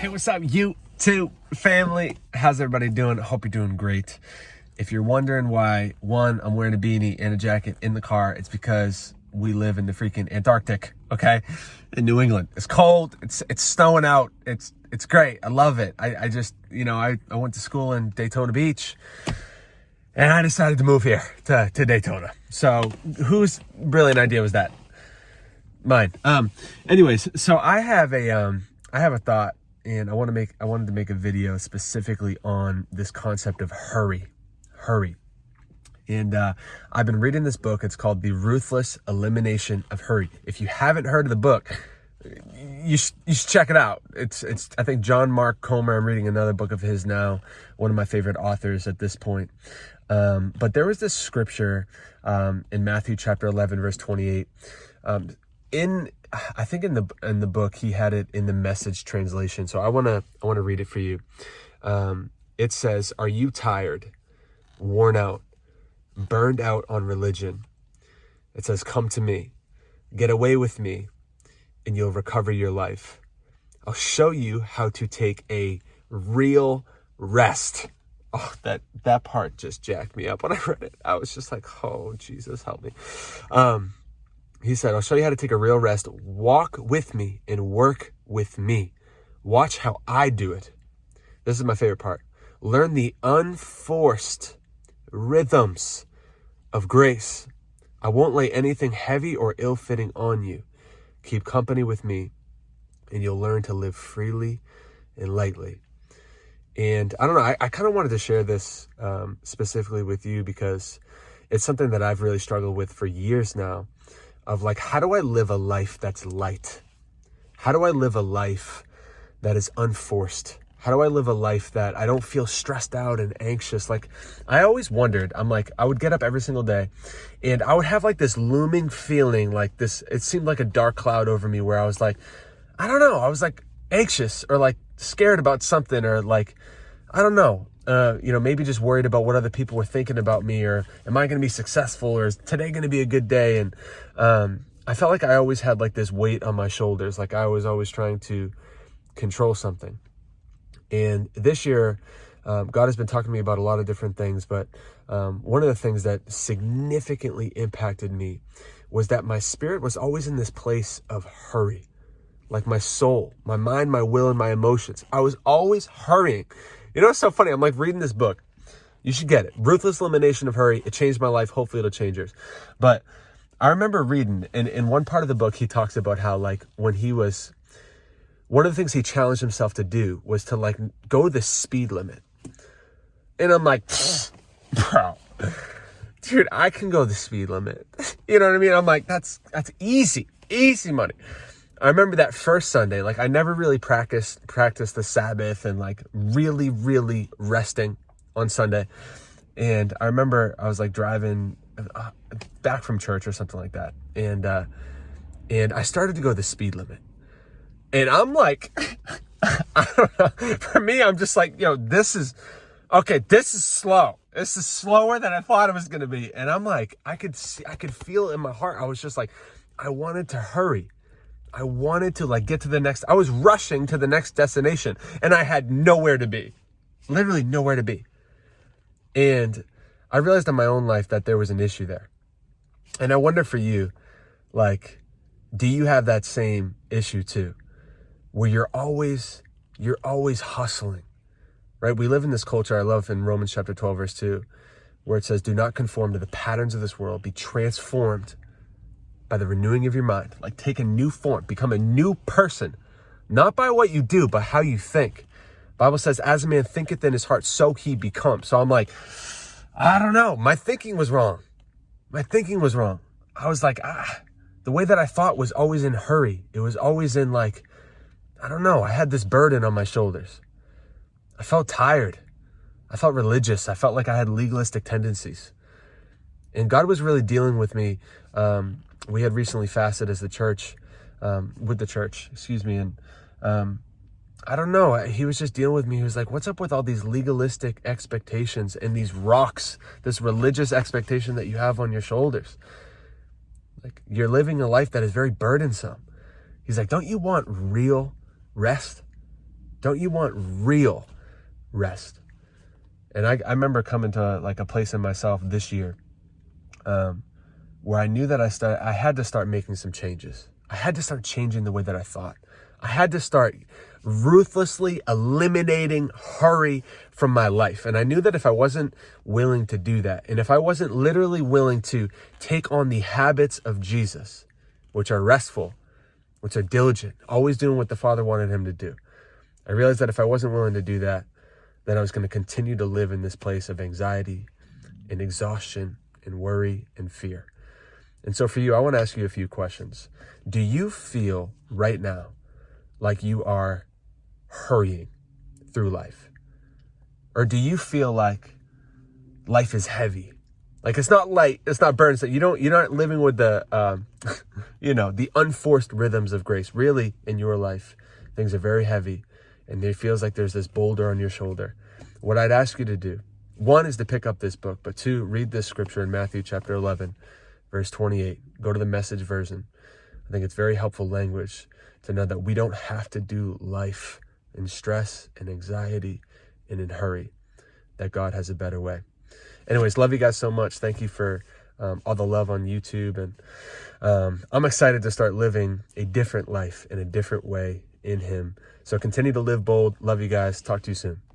Hey, what's up, YouTube family? How's everybody doing? I hope you're doing great. If you're wondering why, one, I'm wearing a beanie and a jacket in the car, it's because we live in the freaking Antarctic, okay? In New England. It's cold, it's snowing out, it's great, I love it. I just, I went to school in Daytona Beach, and I decided to move here to Daytona. So whose brilliant idea was that? Mine. Anyways, so I have a thought, and I wanted to make a video specifically on this concept of hurry. And I've been reading this book. It's called The Ruthless Elimination of Hurry. If you haven't heard of the book, you should check it out. It's I think John Mark Comer. I'm reading another book of his now, one of my favorite authors at this point. But there was this scripture in Matthew chapter 11, verse 28. I think in the book he had it in the Message translation. So I wanna read it for you. It says, "Are you tired, worn out, burned out on religion?" It says, "Come to me, get away with me, and you'll recover your life. I'll show you how to take a real rest." Oh, that part just jacked me up when I read it. I was just like, oh, Jesus, help me. He said, "I'll show you how to take a real rest. Walk with me and work with me. Watch how I do it." This is my favorite part. "Learn the unforced rhythms of grace. I won't lay anything heavy or ill-fitting on you. Keep company with me, and you'll learn to live freely and lightly." And I don't know, I kind of wanted to share this specifically with you because it's something that I've really struggled with for years now, of like, how do I live a life that's light? How do I live a life that is unforced? How do I live a life that I don't feel stressed out and anxious? Like, I always wondered, I would get up every single day and I would have like this looming feeling, like this, it seemed like a dark cloud over me where I was like, I don't know, I was like anxious or like scared about something, or like, I don't know, maybe just worried about what other people were thinking about me, or am I going to be successful, or is today going to be a good day? And I felt like I always had like this weight on my shoulders, like I was always trying to control something. And this year, God has been talking to me about a lot of different things, but one of the things that significantly impacted me was that my spirit was always in this place of hurry. Like my soul, my mind, my will, and my emotions. I was always hurrying. It's so funny. I'm like reading this book. You should get it. Ruthless Elimination of Hurry. It changed my life. Hopefully it'll change yours. But I remember reading, and in one part of the book, he talks about how like when he was, one of the things he challenged himself to do was to like go the speed limit. And I'm like, bro, dude, I can go the speed limit. You know what I mean? I'm like, that's easy money. I remember that first Sunday, like I never really practiced the Sabbath and like really, really resting on Sunday. And I remember I was like driving back from church or something like that. And I started to go the speed limit. And I'm like, I don't know. For me, I'm just like, this is slow. This is slower than I thought it was going to be. And I'm like, I could feel it in my heart. I was just like, I wanted to hurry. I wanted to like get to the next, I was rushing to the next destination and I had nowhere to be, literally nowhere to be. And I realized in my own life that there was an issue there. And I wonder for you, like, do you have that same issue too? Where you're always hustling, right? We live in this culture. I love in Romans chapter 12, verse 2, where it says, "Do not conform to the patterns of this world, be transformed by the renewing of your mind." Like take a new form, become a new person, not by what you do, but how you think. Bible says, "As a man thinketh in his heart, so he becomes." So I'm like, I don't know. My thinking was wrong. I was like, the way that I thought was always in hurry. It was always in like, I don't know. I had this burden on my shoulders. I felt tired. I felt religious. I felt like I had legalistic tendencies. And God was really dealing with me. We had recently fasted as the church, with the church, and I don't know, he was just dealing with me. He was like, what's up with all these legalistic expectations and these rocks, this religious expectation that you have on your shoulders? Like, you're living a life that is very burdensome. He's like, don't you want real rest? Don't you want real rest? And I remember coming to like a place in myself this year where I knew that I had to start making some changes. I had to start changing the way that I thought. I had to start ruthlessly eliminating hurry from my life. And I knew that if I wasn't willing to do that, and if I wasn't literally willing to take on the habits of Jesus, which are restful, which are diligent, always doing what the Father wanted him to do, I realized that if I wasn't willing to do that, then I was going to continue to live in this place of anxiety and exhaustion and worry and fear. And so for you, I want to ask you a few questions. Do you feel right now like you are hurrying through life? Or do you feel like life is heavy? Like it's not light, it's not burdensome. You're not living with the, the unforced rhythms of grace. Really, in your life, things are very heavy and it feels like there's this boulder on your shoulder. What I'd ask you to do, one, is to pick up this book, but two, read this scripture in Matthew chapter 11, verse 28. Go to the Message version. I think it's very helpful language to know that we don't have to do life in stress and anxiety and in hurry, that God has a better way. Anyways, love you guys so much. Thank you for all the love on YouTube. And I'm excited to start living a different life in a different way in him. So continue to live bold. Love you guys. Talk to you soon.